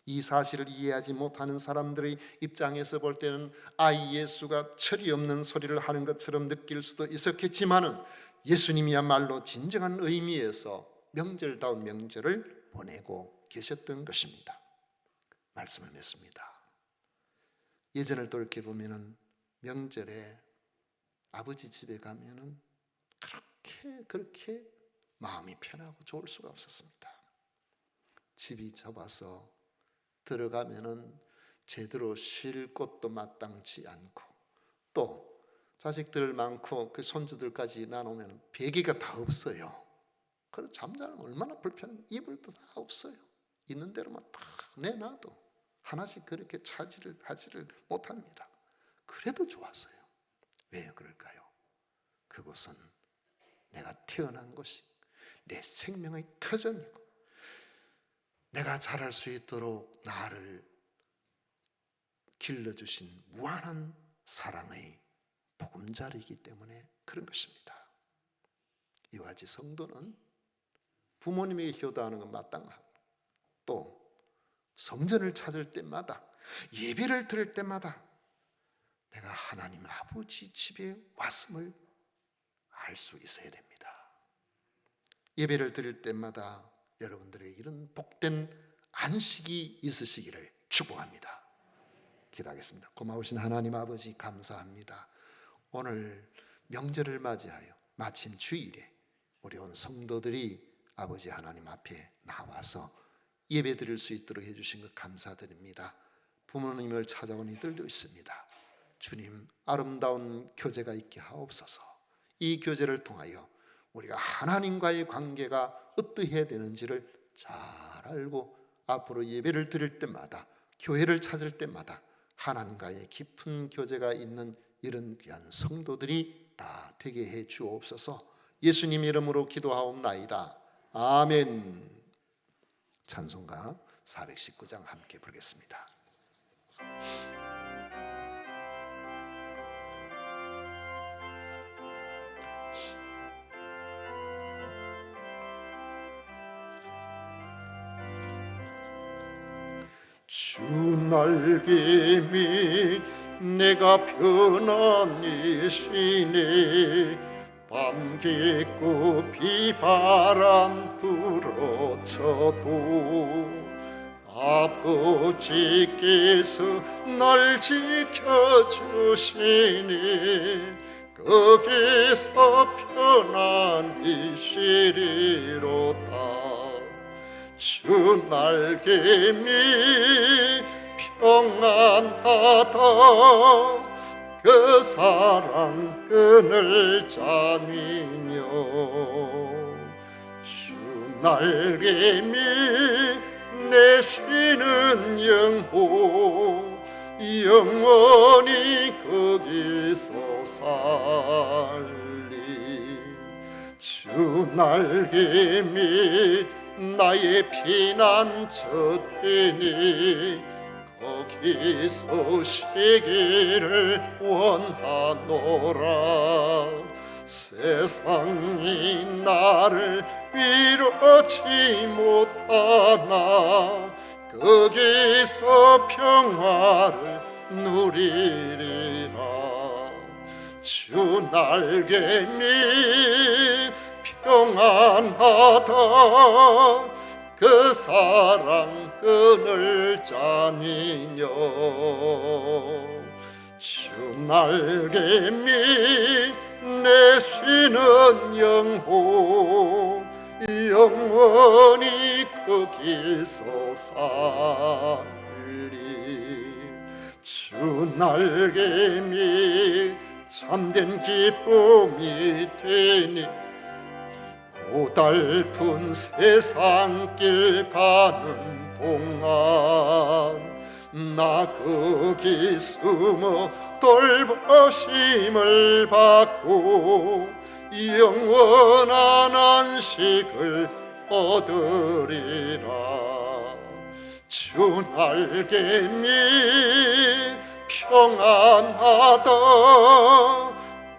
이 사실을 이해하지 못하는 사람들의 입장에서 볼 때는 아이 예수가 철이 없는 소리를 하는 것처럼 느낄 수도 있었겠지만은 예수님이야말로 진정한 의미에서 명절다운 명절을 보내고 계셨던 것입니다. 말씀을 맺습니다. 예전을 돌이켜보면은 명절에 아버지 집에 가면은 그렇게 마음이 편하고 좋을 수가 없었습니다. 집이 좁아서 들어가면은 제대로 쉴 곳도 마땅치 않고, 또 자식들 많고 그 손주들까지 나누면 베개가 다 없어요. 그래서 잠자면 얼마나 불편해요. 이불도 다 없어요. 있는 대로만 다 내놔도 하나씩 그렇게 차지를 하지를 못합니다. 그래도 좋았어요. 왜 그럴까요? 그곳은 내가 태어난 곳이 내 생명의 터전이고 내가 자랄 수 있도록 나를 길러주신 무한한 사랑의 보금자리이기 때문에 그런 것입니다. 이와 같이 성도는 부모님에게 효도하는 건 마땅하고, 또 성전을 찾을 때마다 예배를 드릴 때마다 내가 하나님 아버지 집에 왔음을 알 수 있어야 됩니다. 예배를 드릴 때마다 여러분들의 이런 복된 안식이 있으시기를 축복합니다. 기도하겠습니다. 고마우신 하나님 아버지 감사합니다. 오늘 명절을 맞이하여 마침 주일에 우리 온 성도들이 아버지 하나님 앞에 나와서 예배 드릴 수 있도록 해주신 것 감사드립니다. 부모님을 찾아온 이들도 있습니다. 주님 아름다운 교제가 있게 하옵소서. 이 교제를 통하여 우리가 하나님과의 관계가 어떠해야 되는지를 잘 알고 앞으로 예배를 드릴 때마다, 교회를 찾을 때마다 하나님과의 깊은 교제가 있는 이런 귀한 성도들이 다 되게 해 주옵소서. 예수님 이름으로 기도하옵나이다. 아멘. 찬송가 419장 함께 부르겠습니다. 주 날개미 내가 편안히쉬네 밤 깊고 비바람 불어쳐도 아버지께서 날 지켜주시니 거기서 편안히 쉬리로다. 주 날개미 평안하다. 그 사랑 끈을 짜미뇨. 주 날개미 내 쉬는 영혼 영원히 거기서 살리. 주 날개미 나의 피난처되니 거기서 쉬기를 원하노라. 세상이 나를 위로치 못하나 거기서 평화를 누리리라. 주 날개미 평안하다. 그 사랑 끈을 짜니뇨. 주 날개미 내 쉬는 영혼 영원히 거기서 살리. 주 날개미 참된 기쁨이 되니 고달픈 세상길 가는 동안 나 거기 숨어 돌보심을 받고 영원한 안식을 얻으리라. 주 날개미 평안하다.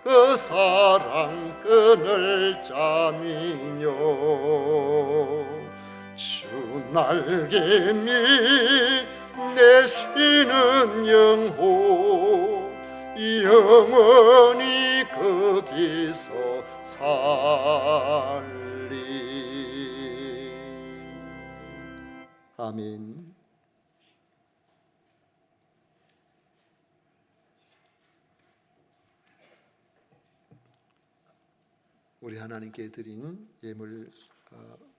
그 사랑 끈을 짜미뇨. 주 날개미 내 쉬는 영혼 영원히 거기서 살리. 아멘. 우리 하나님께 드린 예물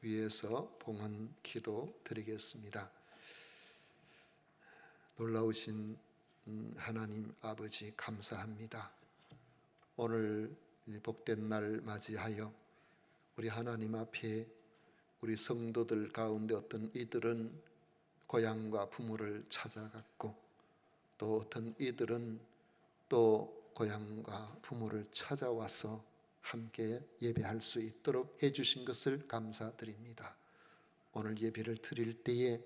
위해서 봉헌 기도 드리겠습니다. 놀라우신 하나님 아버지 감사합니다. 오늘 복된 날 맞이하여 우리 하나님 앞에 우리 성도들 가운데 어떤 이들은 고향과 부모를 찾아갔고 또 어떤 이들은 또 고향과 부모를 찾아와서 함께 예배할 수 있도록 해주신 것을 감사드립니다. 오늘 예배를 드릴 때에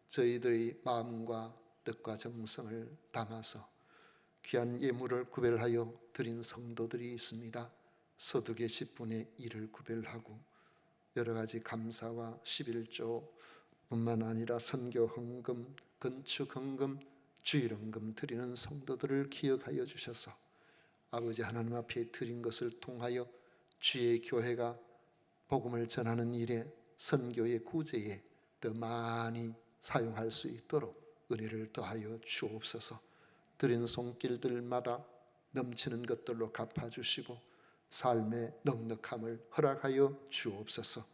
저희들의 마음과 뜻과 정성을 담아서 귀한 예물을 구별하여 드린 성도들이 있습니다. 소득의 10분의 1을 구별하고 여러 가지 감사와 11조 뿐만 아니라 선교 헌금, 건축 헌금, 주일 헌금 드리는 성도들을 기억하여 주셔서 아버지 하나님 앞에 드린 것을 통하여 주의 교회가 복음을 전하는 일에 선교의 구제에 더 많이 사용할 수 있도록 은혜를 더하여 주옵소서. 드린 손길들마다 넘치는 것들로 갚아주시고 삶의 넉넉함을 허락하여 주옵소서.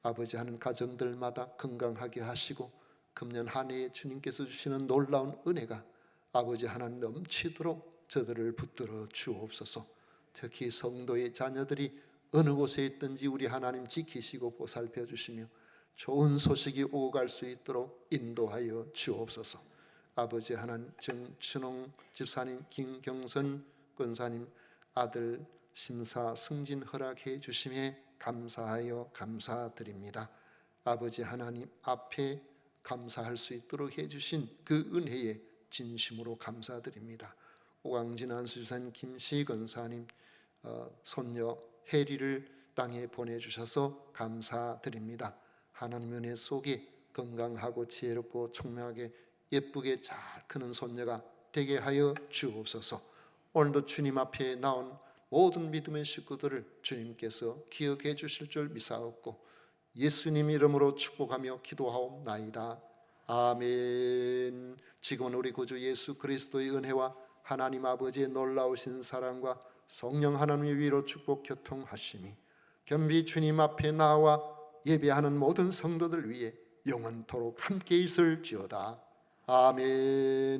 아버지 하는 가정들마다 건강하게 하시고 금년 한 해에 주님께서 주시는 놀라운 은혜가 아버지 하나님 넘치도록 저들을 붙들어 주옵소서. 특히 성도의 자녀들이 어느 곳에 있든지 우리 하나님 지키시고 보살펴 주시며 좋은 소식이 오고 갈 수 있도록 인도하여 주옵소서. 아버지 하나님, 정춘홍 집사님, 김경선 권사님 아들 심사 승진 허락해 주심에 감사하여 감사드립니다. 아버지 하나님 앞에 감사할 수 있도록 해주신 그 은혜에 진심으로 감사드립니다. 오광진 안수주사님, 김씨 권사님 손녀 혜리를 땅에 보내주셔서 감사드립니다. 하나님 은혜 속에 건강하고 지혜롭고 총명하게 예쁘게 잘 크는 손녀가 되게 하여 주옵소서. 오늘도 주님 앞에 나온 모든 믿음의 식구들을 주님께서 기억해 주실 줄 믿사옵고 예수님 이름으로 축복하며 기도하옵나이다. 아멘. 지금은 우리 구주 예수 그리스도의 은혜와 하나님 아버지의 놀라우신 사랑과 성령 하나님의 위로 축복 교통하심이 겸비 주님 앞에 나와 예배하는 모든 성도들 위해 영원토록 함께 있을지어다. 아멘.